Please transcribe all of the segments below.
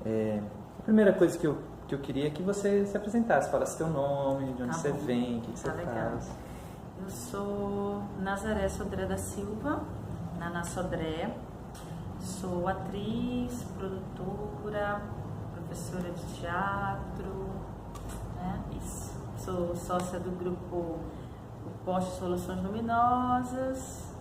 A primeira coisa que eu queria é que você se apresentasse, falasse seu nome, de onde você vem, o que você faz. Eu sou Nazaré Sodré da Silva, Naná Sodré. Sou atriz, produtora, professora de teatro, né? Isso. Sou sócia do grupo O Poste Soluções Luminosas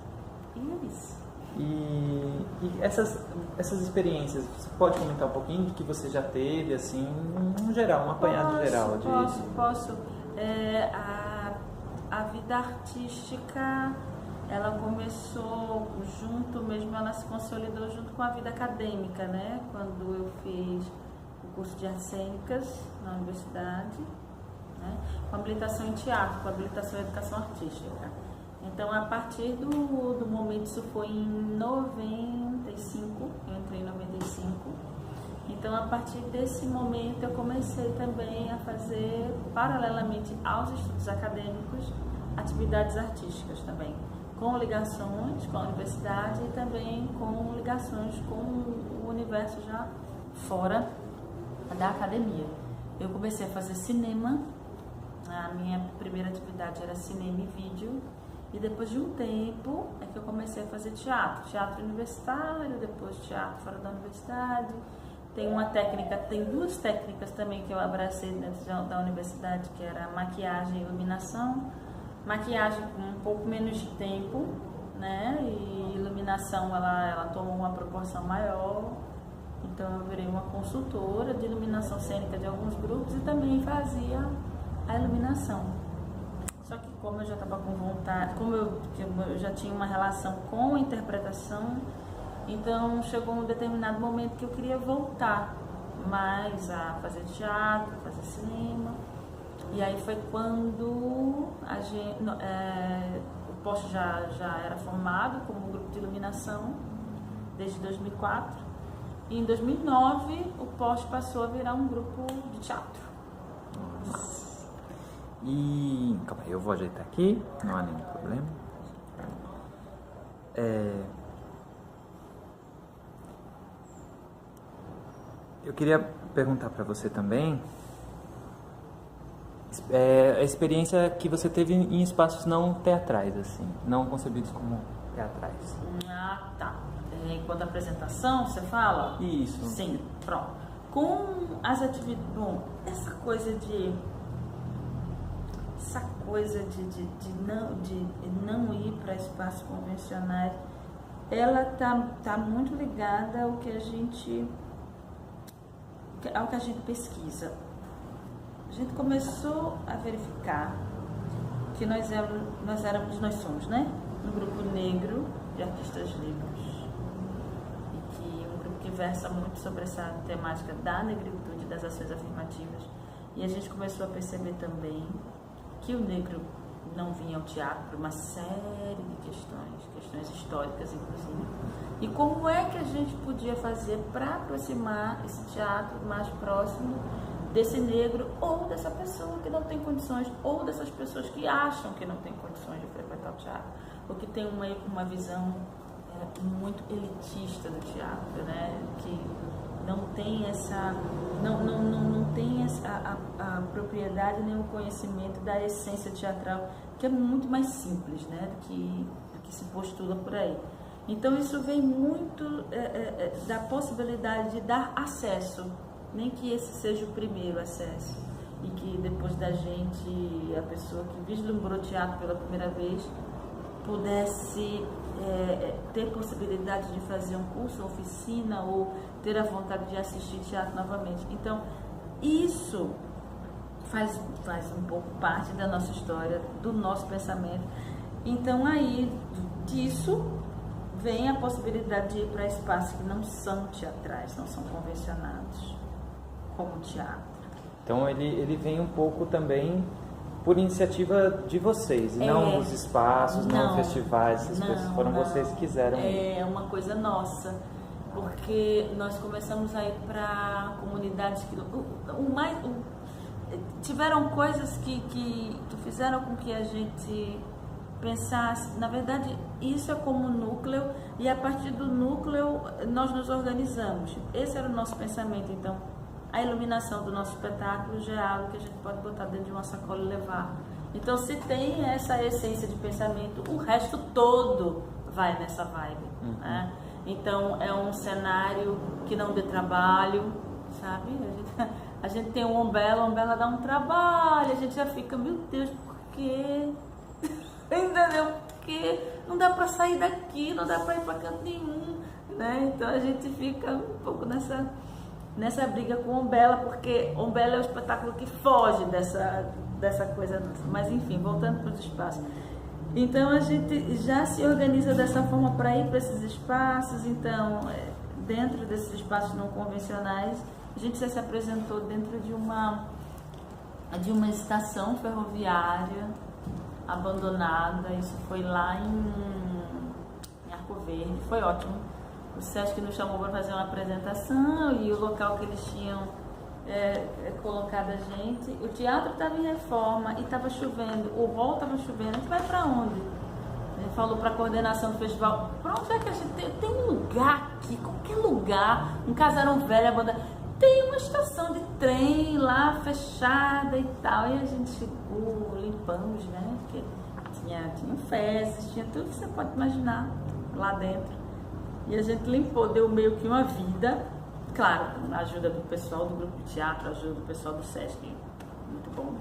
e é isso. E essas experiências, você pode comentar um pouquinho do que você já teve, assim, um geral, um apanhado geral? Posso. A vida artística, ela começou junto mesmo, ela se consolidou junto com a vida acadêmica, né? Quando eu fiz o curso de artes cênicas na universidade, né? Com habilitação em teatro, com habilitação em educação artística. Então, a partir do momento, isso foi em 95, eu entrei em 95. Então, a partir desse momento, eu comecei também a fazer, paralelamente aos estudos acadêmicos, atividades artísticas também, com ligações com a universidade e também com ligações com o universo já fora da academia. Eu comecei a fazer cinema, a minha primeira atividade era cinema e vídeo, e depois de um tempo é que eu comecei a fazer teatro universitário, depois teatro fora da universidade. Tem duas técnicas também que eu abracei dentro da universidade, que era maquiagem e iluminação. Maquiagem com um pouco menos de tempo, né? E iluminação ela tomou uma proporção maior. Então eu virei uma consultora de iluminação cênica de alguns grupos e também fazia a iluminação. Só que como eu já estava com vontade, como eu já tinha uma relação com a interpretação, então chegou um determinado momento que eu queria voltar mais a fazer teatro, fazer cinema. E aí foi quando o Poste já era formado como um grupo de iluminação, desde 2004. E em 2009 o Poste passou a virar um grupo de teatro. E calma aí, eu vou ajeitar aqui, não há nenhum problema. Eu queria perguntar para você também a experiência que você teve em espaços não teatrais, assim, não concebidos como teatrais. Ah, tá. Enquanto apresentação, você fala? Isso. Sim, pronto. Com as atividades... Bom, essa coisa de não ir para espaços convencionais, ela tá muito ligada ao que a gente pesquisa. A gente começou a verificar que nós somos, né? Um grupo negro de artistas negros, e que um grupo que versa muito sobre essa temática da negritude, das ações afirmativas. E a gente começou a perceber também que o negro não vinha ao teatro por uma série de questões históricas inclusive. E como é que a gente podia fazer para aproximar esse teatro mais próximo desse negro ou dessa pessoa que não tem condições, ou dessas pessoas que acham que não tem condições de frequentar o teatro, ou que tem uma visão muito elitista do teatro, né? Que não tem a propriedade nem o conhecimento da essência teatral, que é muito mais simples, né, do que se postula por aí. Então isso vem muito da possibilidade de dar acesso, nem que esse seja o primeiro acesso, e que depois da gente, a pessoa que vislumbrou teatro pela primeira vez, pudesse ter possibilidade de fazer um curso, oficina, ou ter a vontade de assistir teatro novamente. Então, isso faz um pouco parte da nossa história, do nosso pensamento. Então, aí, disso, vem a possibilidade de ir para espaços que não são teatrais, não são convencionados, como teatro. Então, ele vem um pouco também por iniciativa de vocês, e não os espaços, não festivais, essas coisas, foram vocês que quiseram. É uma coisa nossa, porque nós começamos a ir para comunidades que tiveram coisas que fizeram com que a gente pensar, na verdade, isso é como núcleo, e a partir do núcleo nós nos organizamos. Esse era o nosso pensamento. Então, a iluminação do nosso espetáculo já é algo que a gente pode botar dentro de uma sacola e levar. Então, se tem essa essência de pensamento, o resto todo vai nessa vibe, né? Então, é um cenário que não dê trabalho, sabe? A gente tem um Umbela, a Umbela dá um trabalho, a gente já fica, meu Deus, por quê? Entendeu? Porque não dá pra sair daqui, não dá pra ir pra canto nenhum, né? Então, a gente fica um pouco nessa briga com o Umbela, porque o Umbela é o espetáculo que foge dessa coisa nossa. Mas, enfim, voltando para os espaços. Então, a gente já se organiza dessa forma para ir para esses espaços. Então, dentro desses espaços não convencionais, a gente já se apresentou dentro de uma estação ferroviária abandonada. Isso foi lá em Arco Verde, foi ótimo. O Sesc nos chamou para fazer uma apresentação e o local que eles tinham colocado a gente. O teatro estava em reforma e estava chovendo, o hall estava chovendo. A gente vai para onde? Ele falou para a coordenação do festival: para onde é que a gente tem um lugar aqui, qualquer lugar, um casarão velho abandonado, tem uma estação de trem lá fechada e tal. E a gente chegou, limpamos, né? Porque tinha fezes, tinha tudo que você pode imaginar lá dentro. E a gente limpou, deu meio que uma vida. Claro, a ajuda do pessoal do grupo de teatro, a ajuda do pessoal do Sesc, muito bom,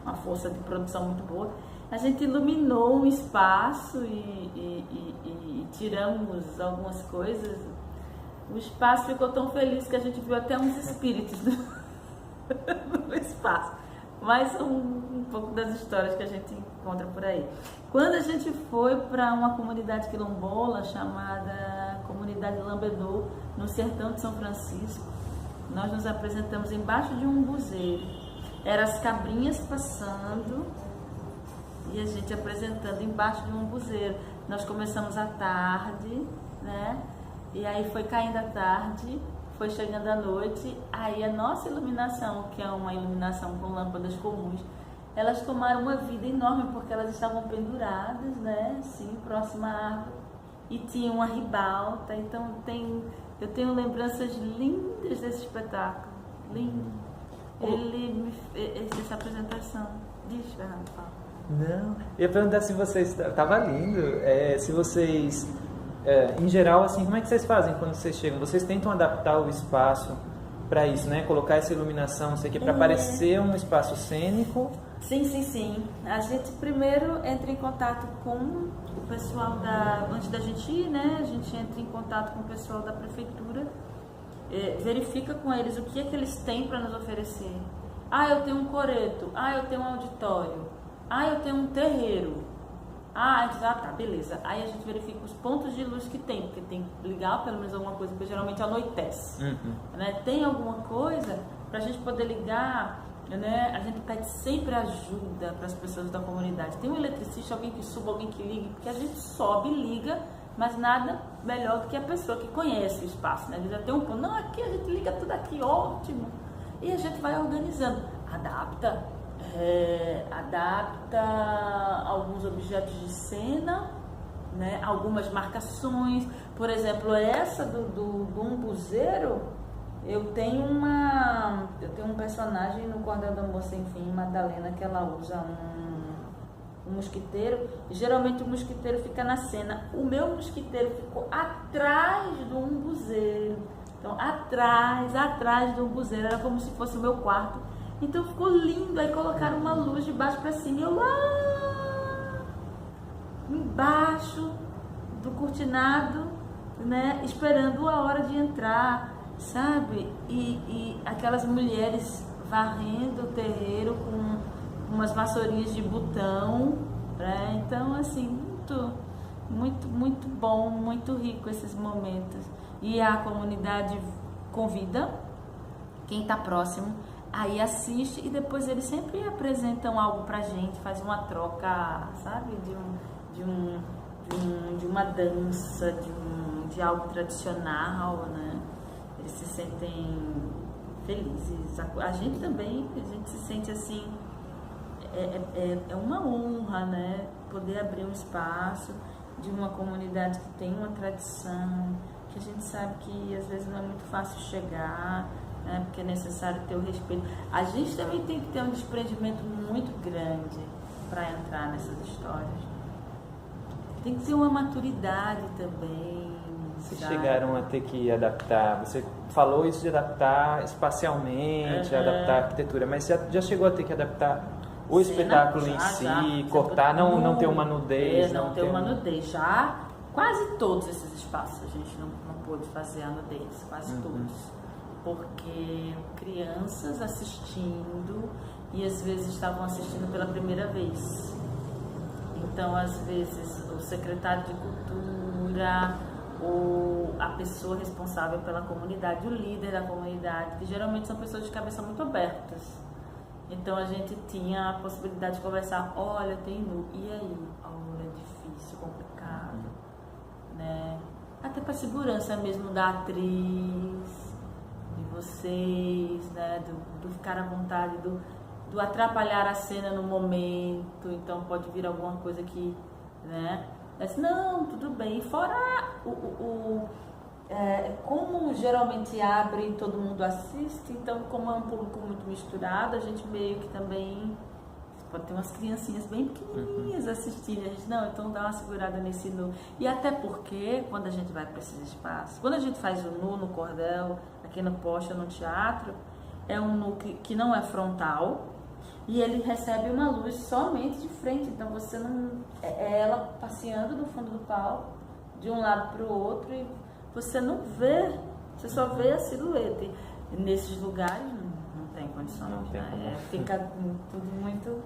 uma força de produção muito boa. A gente iluminou um espaço e tiramos algumas coisas. O espaço ficou tão feliz que a gente viu até uns espíritos no espaço. Mas um pouco das histórias que a gente encontra por aí. Quando a gente foi para uma comunidade quilombola chamada Comunidade Lambedor, no sertão de São Francisco, nós nos apresentamos embaixo de um buzeiro. Eram as cabrinhas passando e a gente apresentando embaixo de um buzeiro. Nós começamos à tarde, né? E aí foi caindo a tarde, foi chegando a noite, aí a nossa iluminação, que é uma iluminação com lâmpadas comuns, elas tomaram uma vida enorme, porque elas estavam penduradas, né, assim, próxima à árvore, e tinha uma ribalta. Então eu tenho lembranças lindas desse espetáculo, lindo. Essa apresentação. Diz, Fernando, fala. Não, eu ia perguntar se vocês, tava lindo, se vocês... em geral, assim, como é que vocês fazem quando vocês chegam? Vocês tentam adaptar o espaço para isso, né? Colocar essa iluminação, não sei o que, para parecer um espaço cênico? Sim. A gente primeiro entra em contato com o pessoal antes da gente ir, né? A gente entra em contato com o pessoal da prefeitura, verifica com eles o que é que eles têm para nos oferecer. Eu tenho um coreto, eu tenho um auditório, eu tenho um terreiro. Tá, beleza. Aí a gente verifica os pontos de luz que tem, porque tem que ligar pelo menos alguma coisa, porque geralmente anoitece. Né? Tem alguma coisa para a gente poder ligar, né? A gente pede sempre ajuda para as pessoas da comunidade. Tem um eletricista, alguém que suba, alguém que ligue, porque a gente sobe e liga, mas nada melhor do que a pessoa que conhece o espaço, né? Ele já tem um ponto, não, aqui a gente liga tudo aqui, ótimo. E a gente vai organizando, adapta alguns objetos de cena, né? Algumas marcações. Por exemplo, essa do umbuzeiro, eu tenho um personagem no Cordel da Moça, enfim, Madalena, que ela usa um mosquiteiro, e geralmente o mosquiteiro fica na cena. O meu mosquiteiro ficou atrás do umbuzeiro, então atrás do umbuzeiro, era como se fosse o meu quarto. Então ficou lindo. Aí colocaram uma luz de baixo para cima e eu lá embaixo do cortinado, né, esperando a hora de entrar, sabe? E aquelas mulheres varrendo o terreiro com umas vassourinhas de botão, né? Então, assim, muito bom, muito rico esses momentos. E a comunidade convida quem está próximo, aí assiste, e depois eles sempre apresentam algo pra gente, fazem uma troca, sabe, de uma dança, de algo tradicional, né? Eles se sentem felizes. A gente também, a gente se sente assim, é uma honra, né? Poder abrir um espaço de uma comunidade que tem uma tradição, que a gente sabe que às vezes não é muito fácil chegar, né? Porque é necessário ter o respeito. A gente também tem que ter um desprendimento muito grande para entrar nessas histórias. Tem que ter uma maturidade também. Vocês chegaram a ter que adaptar, você falou isso de adaptar espacialmente, adaptar a arquitetura, mas já chegou a ter que adaptar o espetáculo em si, cortar, não ter uma nudez? Não ter uma nudez. Já quase todos esses espaços a gente não pôde fazer a nudez, quase todos. Porque crianças assistindo e às vezes estavam assistindo pela primeira vez. Então, às vezes, o secretário de cultura ou a pessoa responsável pela comunidade, o líder da comunidade, que geralmente são pessoas de cabeça muito abertas. Então a gente tinha a possibilidade de conversar, olha, tem nu, e aí? Olha, é difícil, complicado, né? Até para segurança mesmo da atriz, de vocês, né? Do ficar à vontade, do atrapalhar a cena no momento, então pode vir alguma coisa que, né? Mas não, tudo bem. Fora como geralmente abre e todo mundo assiste, então como é um público muito misturado, a gente meio que também pode ter umas criancinhas bem pequenininhas assistindo, a gente, não, então dá uma segurada nesse nu. E até porque quando a gente vai para esses espaços, quando a gente faz o nu no cordel, aqui no Poxa, no teatro, é um nu que não é frontal, e ele recebe uma luz somente de frente, então você não... É ela passeando no fundo do palco, de um lado para o outro, e você não vê, você só vê a silhueta. E nesses lugares não tem condições, não tem né? Fica tudo muito...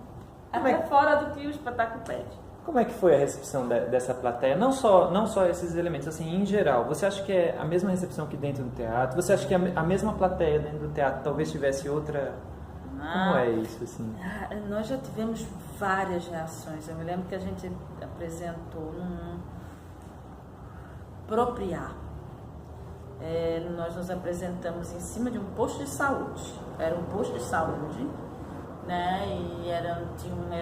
até fora do que o espetáculo pede. Como é que foi a recepção dessa plateia? Não só esses elementos, assim, em geral. Você acha que é a mesma recepção que dentro do teatro? Você acha que a mesma plateia dentro do teatro talvez tivesse outra... Como é isso, assim? Nós já tivemos várias reações. Eu me lembro que a gente apresentou num Propriar. Nós nos apresentamos em cima de um posto de saúde. Era um posto de saúde, né? E era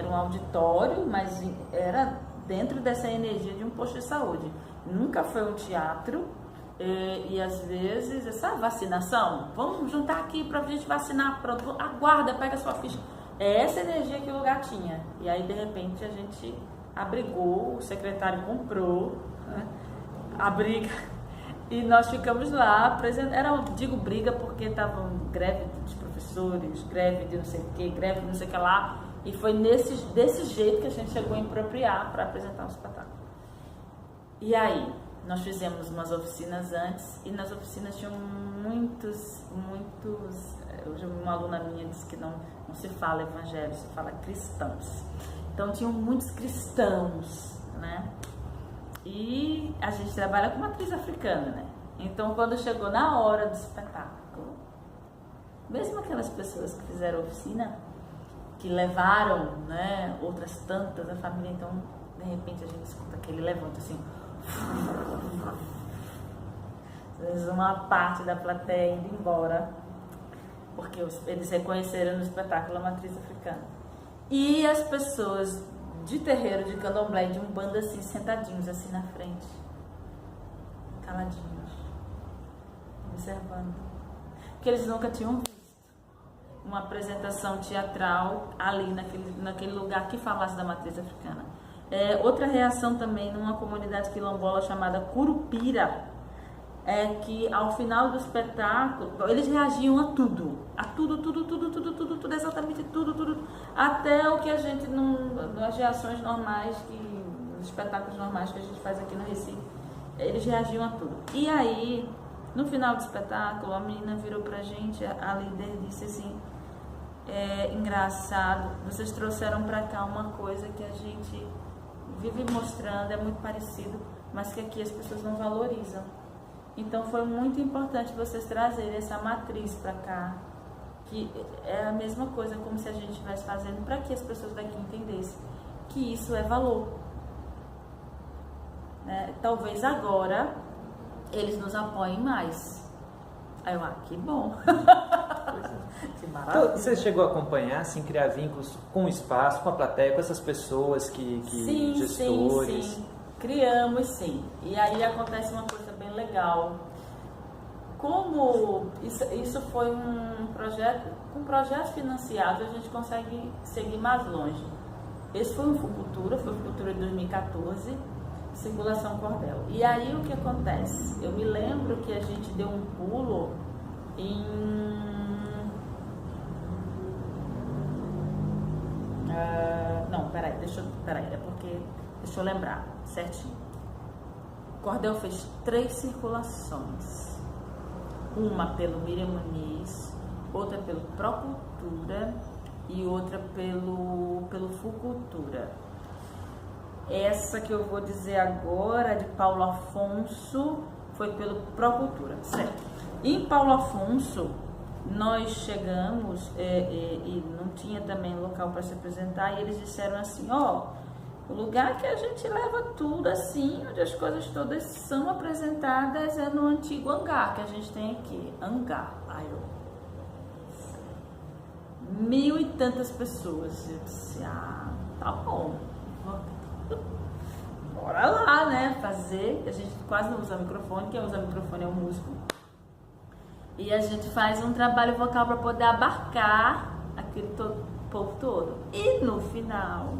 um auditório, mas era dentro dessa energia de um posto de saúde. Nunca foi um teatro. E às vezes, essa vacinação, vamos juntar aqui pra gente vacinar, pronto, aguarda, pega a sua ficha. É essa energia que o lugar tinha. E aí, de repente, a gente abrigou, o secretário comprou, né, a briga, e nós ficamos lá, digo briga porque estavam greve dos professores, greve de não sei o que, greve de não sei o que lá, e foi desse jeito que a gente chegou a impropriar para apresentar o espetáculo. E aí, nós fizemos umas oficinas antes, e nas oficinas tinham muitos, hoje uma aluna minha disse que não se fala evangelho, se fala cristãos. Então tinham muitos cristãos, né? E a gente trabalha com matriz africana, né? Então quando chegou na hora do espetáculo, mesmo aquelas pessoas que fizeram oficina, que levaram, né, outras tantas, a família, então de repente a gente escuta aquele levanta assim, às vezes uma parte da plateia indo embora, porque eles reconheceram no espetáculo a matriz africana. E as pessoas de terreiro, de candomblé, de umbanda, assim, sentadinhos assim na frente, caladinhos, observando, porque eles nunca tinham visto uma apresentação teatral ali naquele lugar que falasse da matriz africana. Outra reação também numa comunidade quilombola chamada Curupira, é que ao final do espetáculo eles reagiam a tudo, exatamente tudo, até o que a gente nas reações normais, nos espetáculos normais que a gente faz aqui no Recife, eles reagiam a tudo. E aí, no final do espetáculo, a menina virou pra gente, a líder disse assim, engraçado, vocês trouxeram pra cá uma coisa que a gente vive mostrando, é muito parecido, mas que aqui as pessoas não valorizam. Então foi muito importante vocês trazerem essa matriz para cá, que é a mesma coisa como se a gente estivesse fazendo para que as pessoas daqui entendessem que isso é valor. Talvez agora eles nos apoiem mais. Aí eu, que bom. Que maravilha. Então, você chegou a acompanhar, assim, criar vínculos com o espaço, com a plateia, com essas pessoas sim, gestores? Sim. Criamos, sim. E aí acontece uma coisa bem legal. Como isso foi um projeto, com projetos financiados a gente consegue seguir mais longe. Esse foi o Fucultura de 2014, Circulação Cordel. E aí o que acontece? Eu me lembro que a gente deu um pulo em... deixa eu lembrar certinho. O Cordel fez 3 circulações. Uma pelo Miriam Muniz, outra pelo Procultura e outra pelo Fucultura. Essa que eu vou dizer agora, de Paulo Afonso, foi pelo Procultura, certo? Em Paulo Afonso, nós chegamos e não tinha também local para se apresentar, e eles disseram assim, o lugar que a gente leva tudo assim, onde as coisas todas são apresentadas, é no antigo hangar que a gente tem aqui. Hangar. Mil e tantas pessoas. Eu disse, tá bom. Bora lá, né? Fazer. A gente quase não usa microfone, quem usa microfone é o músico. E a gente faz um trabalho vocal para poder abarcar aquele povo todo. E no final,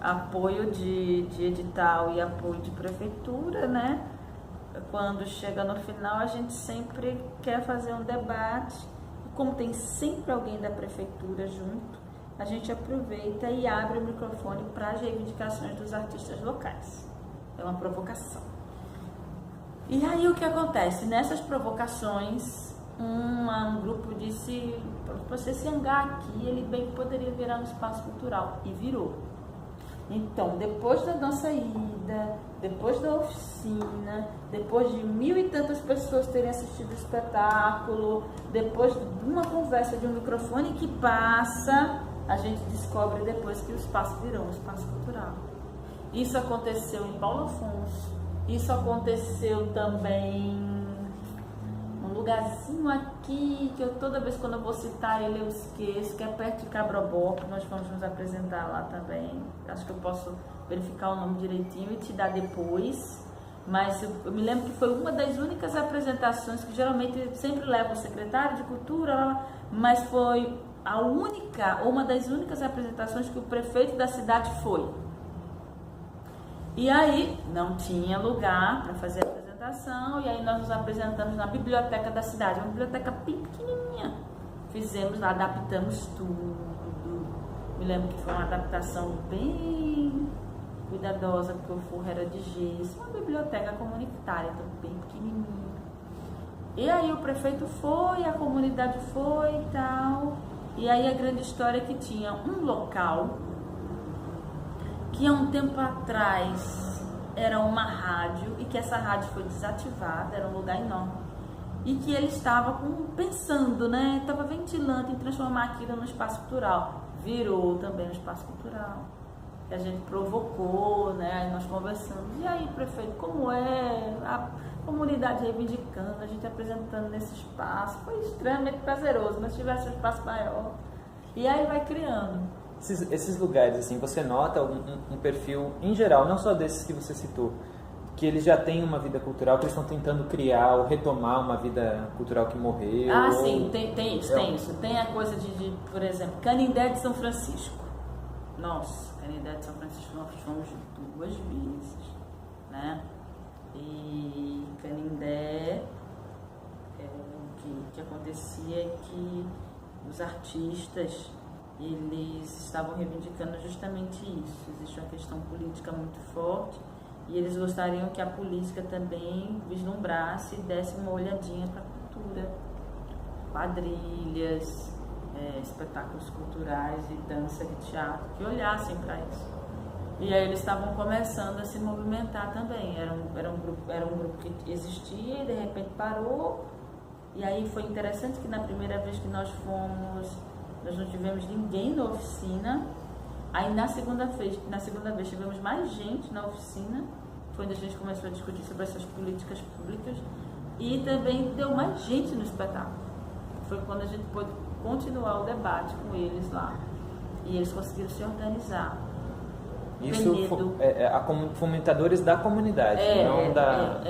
apoio de edital e apoio de prefeitura, né? Quando chega no final, a gente sempre quer fazer um debate. Como tem sempre alguém da prefeitura junto, a gente aproveita e abre o microfone para as reivindicações dos artistas locais. É uma provocação. E aí o que acontece? Nessas provocações, um grupo disse, para você se hangar aqui, ele bem poderia virar um espaço cultural. E virou. Então, depois da nossa ida, depois da oficina, depois de mil e tantas pessoas terem assistido o espetáculo, depois de uma conversa de um microfone que passa, a gente descobre depois que o espaço virou um espaço cultural. Isso aconteceu em Paulo Afonso, isso aconteceu também num lugarzinho aqui, que toda vez quando eu vou citar ele eu esqueço, que é perto de Cabrobó, que nós vamos nos apresentar lá também. Acho que eu posso verificar o nome direitinho e te dar depois. Mas eu me lembro que foi uma das únicas apresentações que geralmente sempre leva o secretário de cultura, mas foi a única, ou uma das únicas apresentações que o prefeito da cidade foi. E aí não tinha lugar para fazer a apresentação, e aí nós nos apresentamos na biblioteca da cidade, uma biblioteca pequenininha. Fizemos lá, adaptamos tudo. Me lembro que foi uma adaptação bem cuidadosa, porque o forro era de gesso, uma biblioteca comunitária, então bem pequenininha. E aí o prefeito foi, a comunidade foi e tal. E aí a grande história é que tinha um local que há um tempo atrás era uma rádio e que essa rádio foi desativada, era um lugar enorme. E que ele estava pensando, né? Estava ventilando em transformar aquilo num espaço cultural. Virou também um espaço cultural. Que a gente provocou, né? Aí nós conversamos. E aí, prefeito, como é a comunidade reivindicando, a gente apresentando nesse espaço? Foi extremamente prazeroso, mas se tivesse um espaço maior. E aí vai criando. Esses lugares, assim, você nota um perfil em geral, não só desses que você citou, que eles já têm uma vida cultural, que eles estão tentando criar ou retomar uma vida cultural que morreu? Sim, tem isso. Tem a coisa de, por exemplo, Canindé de São Francisco. Nossa, Canindé de São Francisco nós fomos 2 vezes, né? E Canindé, o que acontecia é que os artistas, eles estavam reivindicando justamente isso. Existe uma questão política muito forte e eles gostariam que a política também vislumbrasse e desse uma olhadinha para a cultura, quadrilhas, espetáculos culturais e dança e teatro, que olhassem para isso. E aí eles estavam começando a se movimentar também. Era um grupo que existia e de repente parou. E aí foi interessante que na primeira vez que nós fomos, nós não tivemos ninguém na oficina. Aí na segunda vez tivemos mais gente na oficina. Foi onde a gente começou a discutir sobre essas políticas públicas. E também deu mais gente no espetáculo. foi quando a gente pôde continuar o debate com eles lá. E eles conseguiram se organizar. Isso fomentadores da comunidade, não da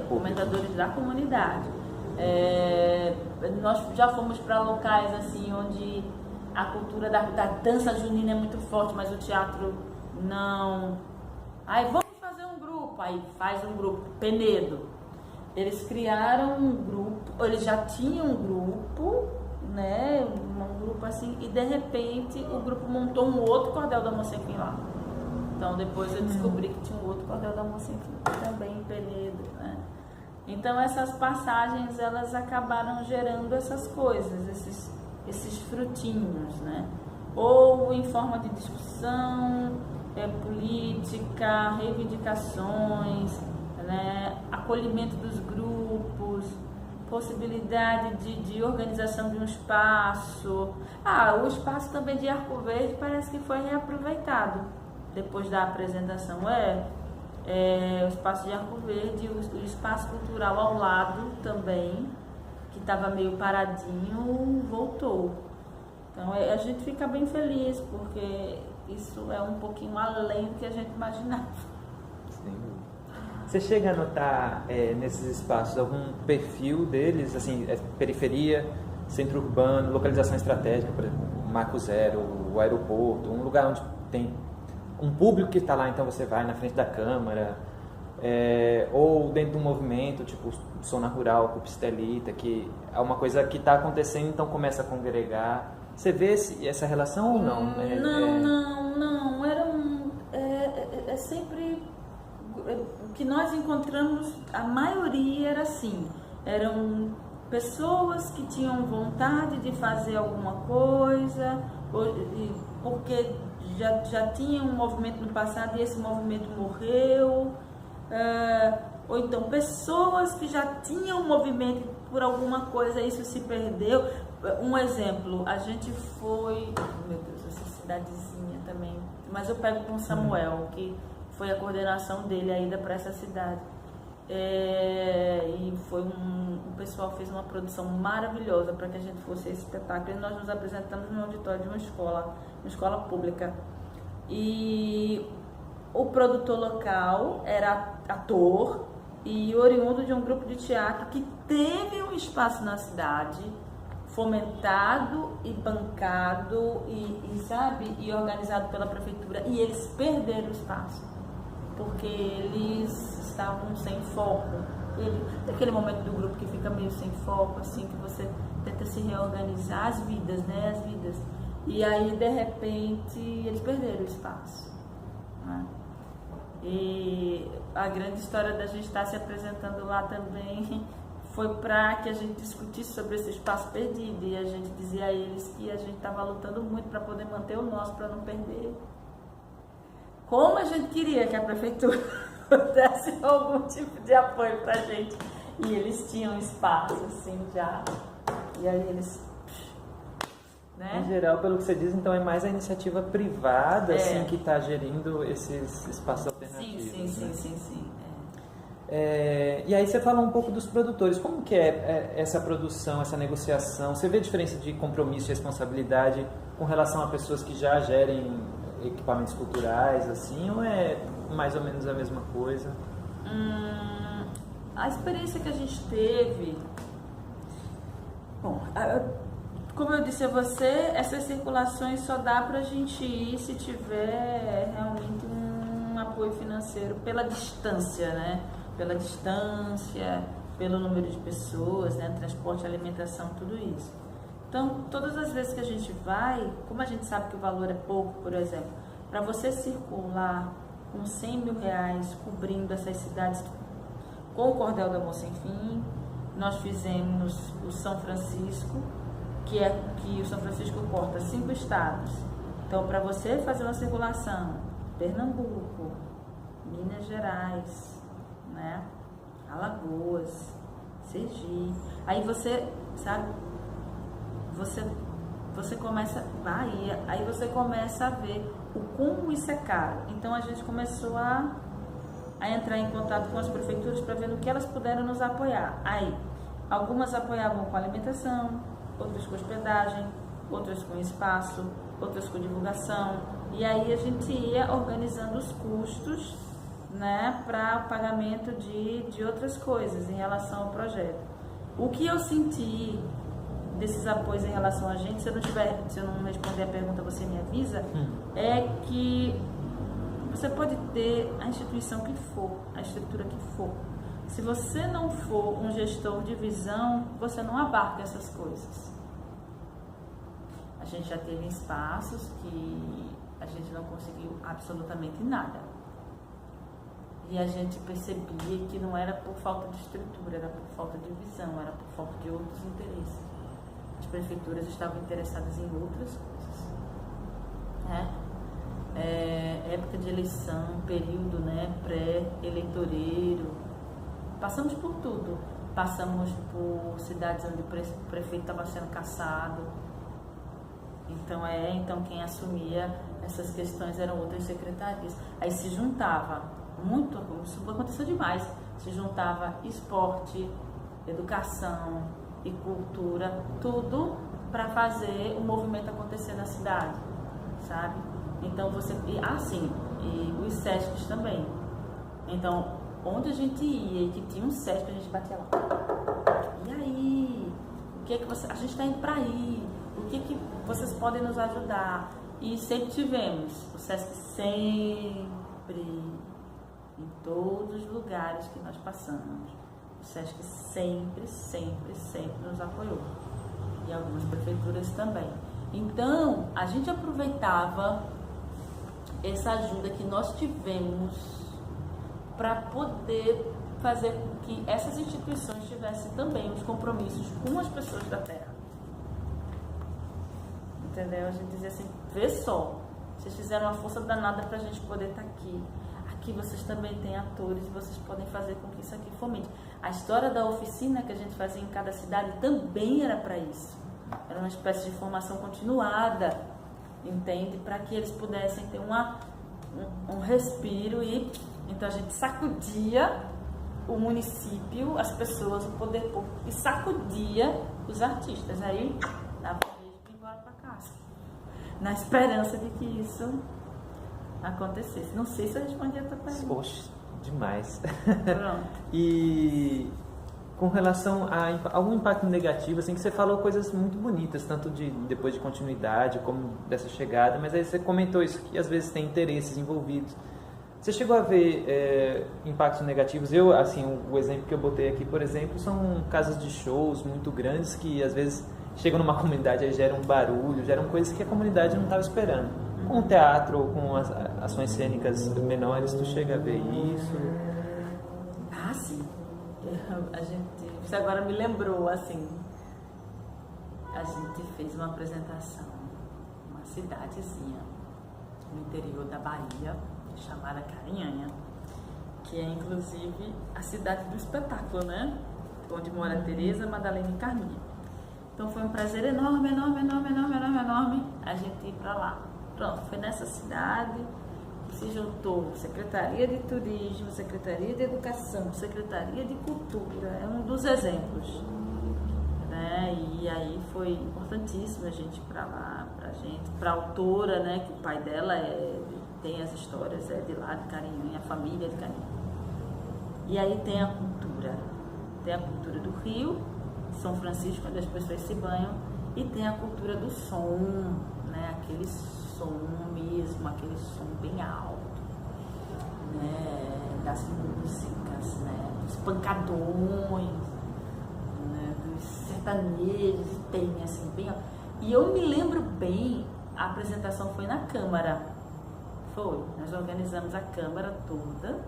fomentadores da comunidade. Nós já fomos para locais assim onde a cultura da dança junina é muito forte, mas o teatro não. Aí vamos fazer um grupo, aí faz um grupo. Penedo, eles criaram um grupo, eles já tinham um grupo, né, um grupo assim, e de repente o grupo montou um outro Cordel da Moça Enfim lá. Então depois eu descobri que tinha um outro Cordel da Moça Enfim também em Penedo, né? Então essas passagens, elas acabaram gerando essas coisas, esses frutinhos, né? Ou em forma de discussão, política, reivindicações, né? Acolhimento dos grupos, possibilidade de organização de um espaço. O espaço também de Arco Verde parece que foi reaproveitado depois da apresentação. O espaço de Arco Verde, o espaço cultural ao lado também, que estava meio paradinho, voltou. Então a gente fica bem feliz, porque isso é um pouquinho além do que a gente imaginava. Sim. Você chega a notar nesses espaços algum perfil deles, assim, periferia, centro urbano, localização estratégica, por exemplo, Marco Zero, o aeroporto, um lugar onde tem um público que está lá, então você vai na frente da câmara, ou dentro de um movimento, tipo Zona Rural, Cupstelita, que é uma coisa que está acontecendo, então começa a congregar. Você vê essa relação ou não? Não. É sempre... O que nós encontramos, a maioria era assim. Eram pessoas que tinham vontade de fazer alguma coisa, porque já tinha um movimento no passado e esse movimento morreu, ou então pessoas que já tinham um movimento por alguma coisa, isso se perdeu. Um exemplo, a gente foi, meu Deus, essa cidadezinha também, mas eu pego com o Samuel, que foi a coordenação dele a ida para essa cidade. E foi o pessoal fez uma produção maravilhosa para que a gente fosse esse espetáculo, e nós nos apresentamos no auditório de uma escola pública, e o produtor local era ator e oriundo de um grupo de teatro que teve um espaço na cidade, fomentado e bancado e organizado pela prefeitura, e eles perderam o espaço porque eles estavam sem foco. Aquele momento do grupo que fica meio sem foco, assim, que você tenta se reorganizar, as vidas. E aí, de repente, eles perderam o espaço, né? E a grande história da gente estar se apresentando lá também foi para que a gente discutisse sobre esse espaço perdido. E a gente dizia a eles que a gente estava lutando muito para poder manter o nosso, para não perder. Como a gente queria que a prefeitura desse algum tipo de apoio pra gente. E eles tinham espaço, assim, já. E aí eles... né? Em geral, pelo que você diz, então é mais a iniciativa privada, assim, que está gerindo esses espaços alternativos. Sim. E aí você fala um pouco dos produtores. Como que é essa produção, essa negociação? Você vê a diferença de compromisso e responsabilidade com relação a pessoas que já gerem equipamentos culturais, assim, ou é mais ou menos a mesma coisa? A experiência que a gente teve... Bom, como eu disse a você, essas circulações só dá pra gente ir se tiver realmente um apoio financeiro pela distância, né? Pela distância, pelo número de pessoas, né? Transporte, alimentação, tudo isso. Então, todas as vezes que a gente vai, como a gente sabe que o valor é pouco, por exemplo, para você circular com 100 mil reais cobrindo essas cidades com o Cordel da Moça Enfim, nós fizemos o São Francisco, que o São Francisco corta 5 estados. Então, para você fazer uma circulação, Pernambuco, Minas Gerais, né? Alagoas, Sergipe, aí você, sabe... Você começa, Bahia, aí você começa a ver o como isso é caro. Então a gente começou a entrar em contato com as prefeituras para ver no que elas puderam nos apoiar. Aí, algumas apoiavam com alimentação, outras com hospedagem, outras com espaço, outras com divulgação. E aí a gente ia organizando os custos, né, para o pagamento de outras coisas em relação ao projeto. O que eu senti desses apoios em relação a gente, se eu não responder a pergunta, você me avisa, é que você pode ter a instituição que for, a estrutura que for. Se você não for um gestor de visão, você não abarca essas coisas. A gente já teve espaços que a gente não conseguiu absolutamente nada. E a gente percebia que não era por falta de estrutura, era por falta de visão, era por falta de outros interesses. As prefeituras estavam interessadas em outras coisas, né? Época de eleição, período, né, pré-eleitoreiro, passamos por tudo. Passamos por cidades onde o prefeito estava sendo cassado. Então quem assumia essas questões eram outras secretarias. Aí se juntava muito, isso aconteceu demais, se juntava esporte, educação e cultura, tudo para fazer o movimento acontecer na cidade, sabe? Então e os SESCs também. Então, onde a gente ia e que tinha um SESC, a gente batia lá. E aí? O que é que a gente está indo para aí? O que vocês podem nos ajudar? E sempre tivemos o SESC sempre, em todos os lugares que nós passamos. O SESC sempre nos apoiou. E algumas prefeituras também. Então, a gente aproveitava essa ajuda que nós tivemos para poder fazer com que essas instituições tivessem também os compromissos com as pessoas da terra. Entendeu? A gente dizia assim, vê só, vocês fizeram uma força danada para a gente poder estar aqui. Aqui vocês também têm atores e vocês podem fazer com que isso aqui fomente. A história da oficina que a gente fazia em cada cidade também era para isso. Era uma espécie de formação continuada, entende? Para que eles pudessem ter um respiro e... Então a gente sacudia o município, as pessoas, o poder público, e sacudia os artistas. Aí dava um beijo e ia embora para casa. Na esperança de que isso acontecesse. Não sei se eu respondi a tua pergunta. Oxe, demais. Pronto. E com relação a algum impacto negativo, assim, que você falou coisas muito bonitas, tanto depois de continuidade, como dessa chegada, mas aí você comentou isso, que às vezes tem interesses envolvidos. Você chegou a ver impactos negativos? O exemplo que eu botei aqui, por exemplo, são casas de shows muito grandes que às vezes chegam numa comunidade e geram barulho, geram coisas que a comunidade não estava esperando. Com o teatro ou com as ações cênicas menores, tu chega a ver isso? Ah, sim. Você agora me lembrou, assim, a gente fez uma apresentação numa cidadezinha no interior da Bahia, chamada Carinhanha, que é inclusive a cidade do espetáculo, né? Onde mora Tereza, Madalena e Carminha. Então foi um prazer enorme a gente ir para lá. Pronto, foi nessa cidade que se juntou Secretaria de Turismo, Secretaria de Educação, Secretaria de Cultura, é um dos exemplos, né? E aí foi importantíssimo a gente ir para lá, para a autora, né? Que o pai dela tem as histórias, de lá de Carinhanha, a família de Carinhanha. E aí tem a cultura do Rio, São Francisco, onde as pessoas se banham, e tem a cultura do som, né? Aquele som mesmo, aquele som bem alto, né? Das músicas, né? Dos pancadões, né? Dos sertanejos, e tem assim, bem alto. E eu me lembro bem, a apresentação foi na Câmara. Nós organizamos a Câmara toda,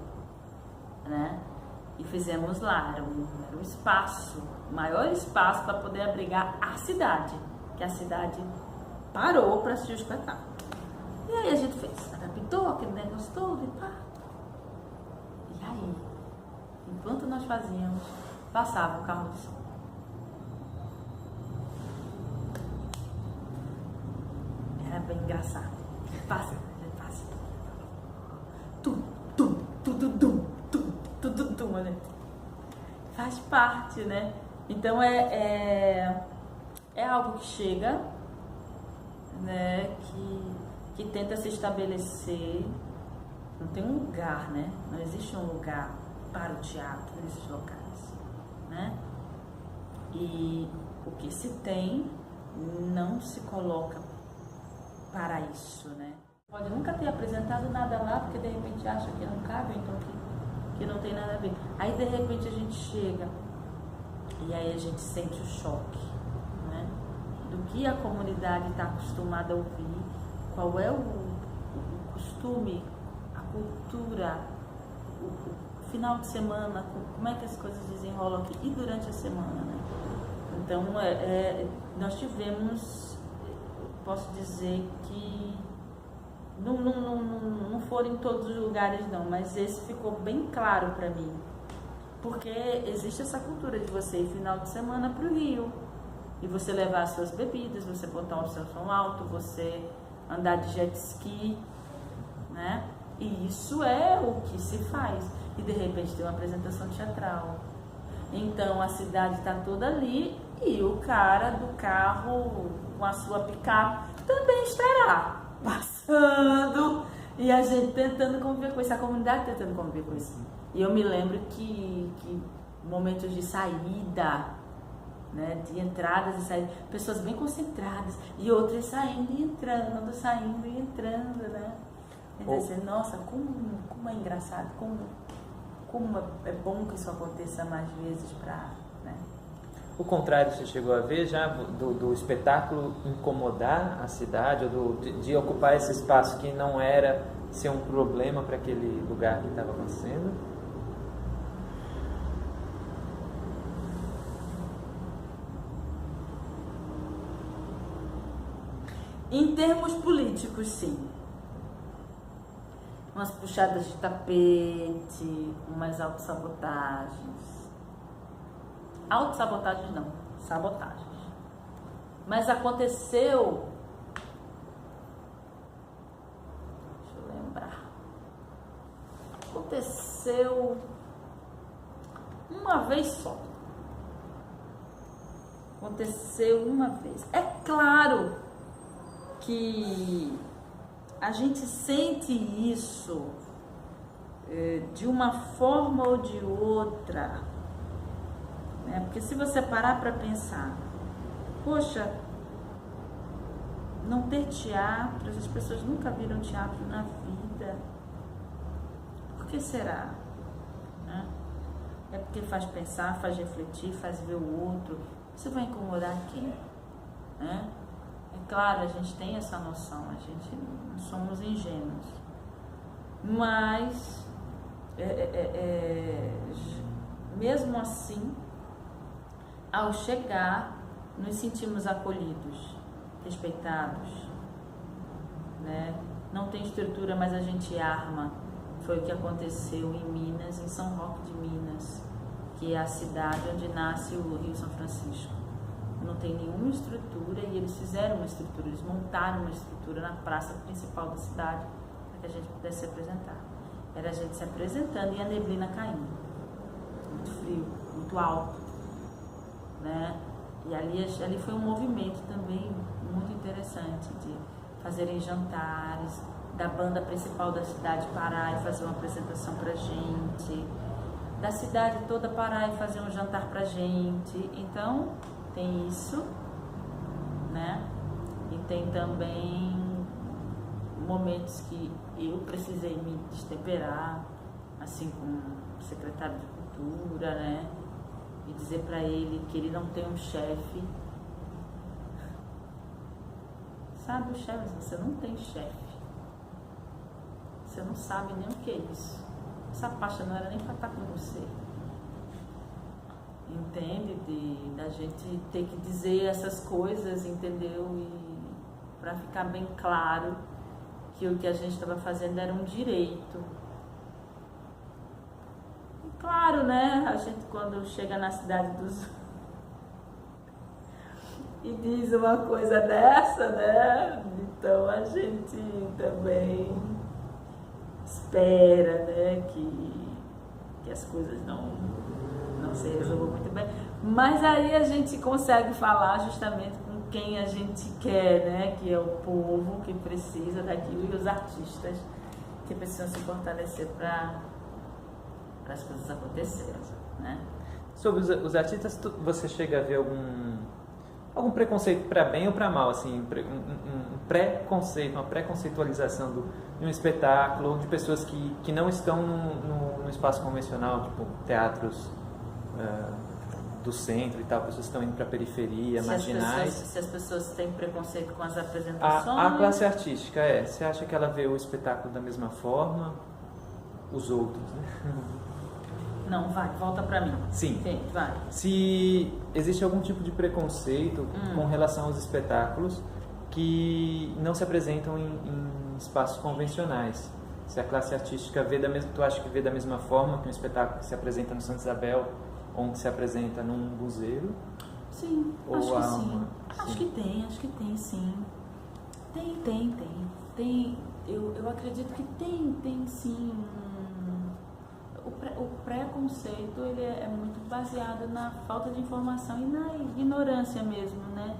né? E fizemos lá, era um espaço, o maior espaço para poder abrigar a cidade, que a cidade parou para assistir o espetáculo. E aí a gente fez, adaptou aquele negócio todo e pá. E aí, enquanto nós fazíamos, passava o carro do som. Era bem engraçado. Passa. Faz parte, né? Então é é algo que chega, né, que tenta se estabelecer. Não tem um lugar, né? Não existe um lugar para o teatro nesses locais, né? E o que se tem não se coloca para isso, né? Pode nunca ter apresentado nada lá, porque de repente acha que não cabe, então que não tem nada a ver. Aí de repente a gente chega e aí a gente sente o choque, né? Do que a comunidade está acostumada a ouvir, qual é o costume, a cultura, o final de semana, como é que as coisas desenrolam aqui e durante a semana, né? Então, nós tivemos, posso dizer que não foram em todos os lugares não, mas esse ficou bem claro para mim, porque existe essa cultura de você ir final de semana para o Rio, e você levar as suas bebidas, você botar o seu som alto, você andar de jet ski, né? E isso é o que se faz. E de repente tem uma apresentação teatral. Então a cidade está toda ali e o cara do carro com a sua picape também estará passando. E a gente tentando conviver com isso, a comunidade tentando conviver com isso. E eu me lembro que momentos de saída, né, de entradas e saídas, pessoas bem concentradas e outras saindo e entrando, saindo e entrando, né? E dizer, nossa, como é engraçado, como é bom que isso aconteça mais vezes para, né? O contrário, você chegou a ver já do espetáculo incomodar a cidade, ou de ocupar esse espaço que não era ser um problema para aquele lugar que estava acontecendo? Em termos políticos, sim. Umas puxadas de tapete, umas autossabotagens. Autossabotagens não, sabotagens. Mas aconteceu... Deixa eu lembrar. Aconteceu uma vez só. Aconteceu uma vez. É claro que a gente sente isso de uma forma ou de outra, né? Porque se você parar para pensar, poxa, não ter teatro, as pessoas nunca viram teatro na vida, por que será? Né? É porque faz pensar, faz refletir, faz ver o outro. Isso vai incomodar quem? Né? É claro, a gente tem essa noção, a gente não somos ingênuos, mas mesmo assim, ao chegar, nos sentimos acolhidos, respeitados, né? Não tem estrutura, mas a gente arma. Foi o que aconteceu em Minas, em São Roque de Minas, que é a cidade onde nasce o Rio São Francisco. Não tem nenhuma estrutura e eles fizeram uma estrutura, eles montaram uma estrutura na praça principal da cidade para que a gente pudesse se apresentar. Era a gente se apresentando e a neblina caindo, muito frio, muito alto, né? E ali foi um movimento também muito interessante de fazerem jantares, da banda principal da cidade parar e fazer uma apresentação pra gente, da cidade toda parar e fazer um jantar pra gente. Então tem isso, né? E tem também momentos que eu precisei me destemperar, assim, com o secretário de Cultura, né? E dizer para ele que ele não tem um chefe. Sabe, o chefe, você não tem chefe. Você não sabe nem o que é isso. Essa pasta não era nem para estar com você. Entende? Da gente ter que dizer essas coisas, entendeu? E para ficar bem claro que o que a gente estava fazendo era um direito. E claro, né? A gente quando chega na cidade dos... e diz uma coisa dessa, né? Então a gente também espera, né? Que as coisas não se resolvam muito bem, mas aí a gente consegue falar justamente com quem a gente quer, né? Que é o povo que precisa daquilo e os artistas que precisam se fortalecer para as coisas acontecerem, né? Sobre os artistas, você chega a ver algum preconceito para bem ou para mal, assim, um preconceito, uma preconceitualização de um espetáculo, de pessoas que não estão no espaço convencional, tipo teatros do centro e tal, pessoas que estão indo para a periferia, marginais. Se as pessoas têm preconceito com as apresentações... A classe artística, você acha que ela vê o espetáculo da mesma forma? Os outros, né? Não, volta para mim. Sim. Sim, vai. Se existe algum tipo de preconceito com relação aos espetáculos que não se apresentam em espaços convencionais. Se a classe artística tu acha que vê da mesma forma que um espetáculo que se apresenta no Santa Isabel ou um que se apresenta num buzeiro? Sim, ou acho que sim. Sim. Acho que tem sim. Tem. Eu acredito que tem sim. O preconceito ele é muito baseado na falta de informação e na ignorância mesmo, né?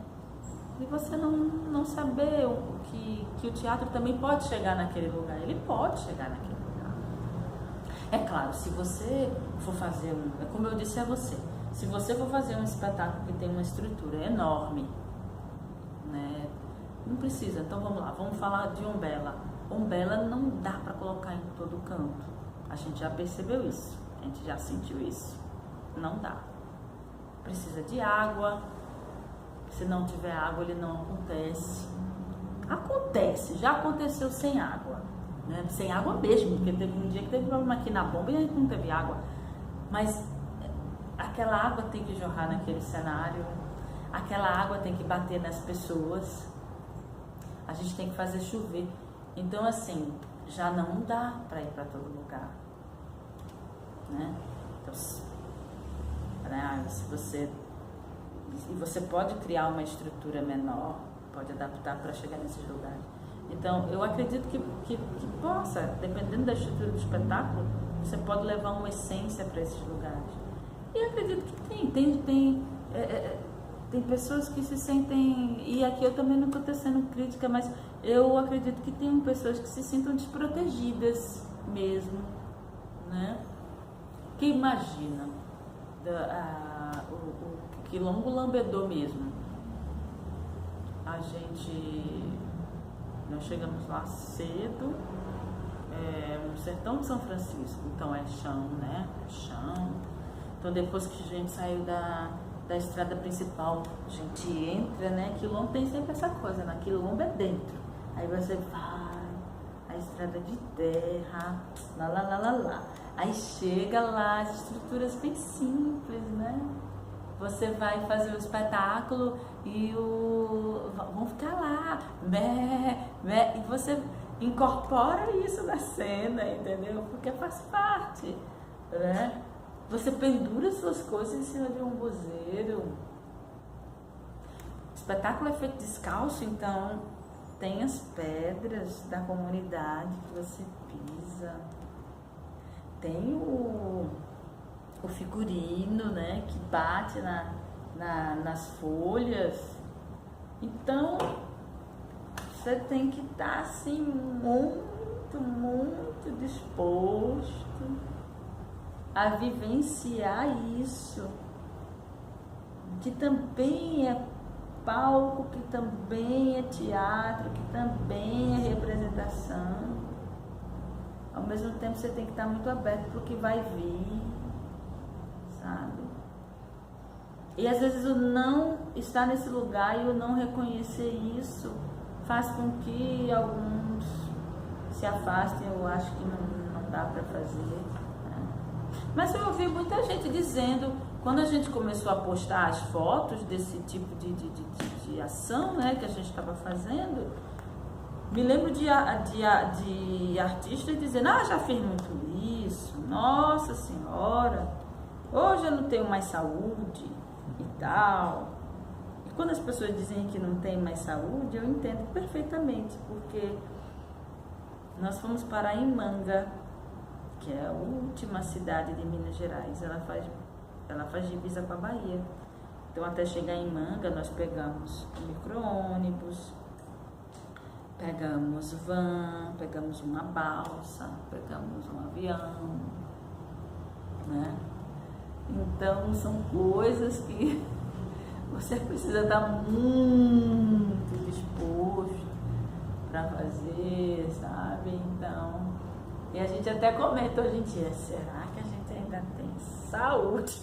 E você não saber que o teatro também pode chegar naquele lugar. Ele pode chegar naquele lugar. É claro, se você for fazer como eu disse a você, se você for fazer um espetáculo que tem uma estrutura enorme, né? Não precisa. Então vamos lá, vamos falar de Umbella. Umbella não dá para colocar em todo canto. A gente já percebeu isso, a gente já sentiu isso. Não dá. Precisa de água. Se não tiver água, ele não acontece. Acontece, já aconteceu sem água, né? Sem água mesmo, porque teve um dia que teve problema aqui na bomba e a gente não teve água. Mas aquela água tem que jorrar naquele cenário, aquela água tem que bater nas pessoas, a gente tem que fazer chover. Então, assim, já não dá para ir para todo lugar, né? Então, se você pode criar uma estrutura menor, pode adaptar para chegar nesses lugares. Então, eu acredito que possa, dependendo da estrutura do espetáculo, você pode levar uma essência para esses lugares. E acredito que tem pessoas que se sentem, e aqui eu também não estou tecendo crítica, mas eu acredito que tem pessoas que se sintam desprotegidas mesmo, né? Que imagina o Quilombo Lambedor mesmo. Nós chegamos lá cedo, no sertão de São Francisco, então é chão, né? É chão. Então depois que a gente saiu da estrada principal, a gente entra, né? Quilombo tem sempre essa coisa, né? Quilombo é dentro. Aí você vai, a estrada de terra, lá. Aí chega lá, as estruturas bem simples, né? Você vai fazer o espetáculo e vão ficar lá, e você incorpora isso na cena, entendeu? Porque faz parte, né? Você pendura suas coisas em cima de um buzeiro. O espetáculo é feito descalço, então tem as pedras da comunidade que você pisa. Tem o figurino, né, que bate nas folhas. Então, você tem que estar assim muito disposto a vivenciar isso, que também é palco, que também é teatro, que também é representação. Ao mesmo tempo você tem que estar muito aberto para o que vai vir, sabe? E às vezes o não estar nesse lugar e o não reconhecer isso faz com que alguns se afastem. Eu acho que não dá para fazer, né? Mas eu ouvi muita gente dizendo, quando a gente começou a postar as fotos desse tipo de ação, né, que a gente estava fazendo, me lembro de artistas dizendo, já fiz muito isso, nossa senhora, hoje eu não tenho mais saúde e tal. E quando as pessoas dizem que não tem mais saúde, eu entendo perfeitamente, porque nós fomos para Imanga, que é a última cidade de Minas Gerais, ela faz divisa com a Bahia. Então, até chegar em Manga, nós pegamos micro-ônibus, pegamos van, pegamos uma balsa, pegamos um avião, né? Então, são coisas que você precisa estar muito disposto para fazer, sabe? Então, e a gente até comenta hoje em dia, será que a gente ainda tem saúde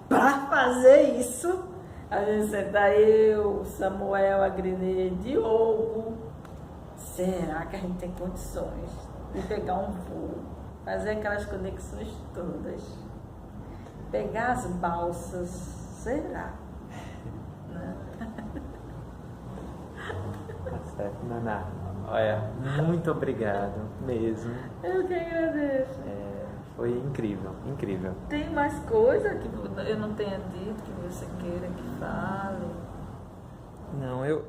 para fazer isso? Às vezes senta eu, Samuel, a Grenê, Diogo, será que a gente tem condições de pegar um voo, fazer aquelas conexões todas, pegar as balsas, será? Né? Tá certo, Naná. Olha, muito obrigado mesmo. Eu que agradeço. Foi incrível, incrível. Tem mais coisa que eu não tenha dito, que você queira que fale? Não, eu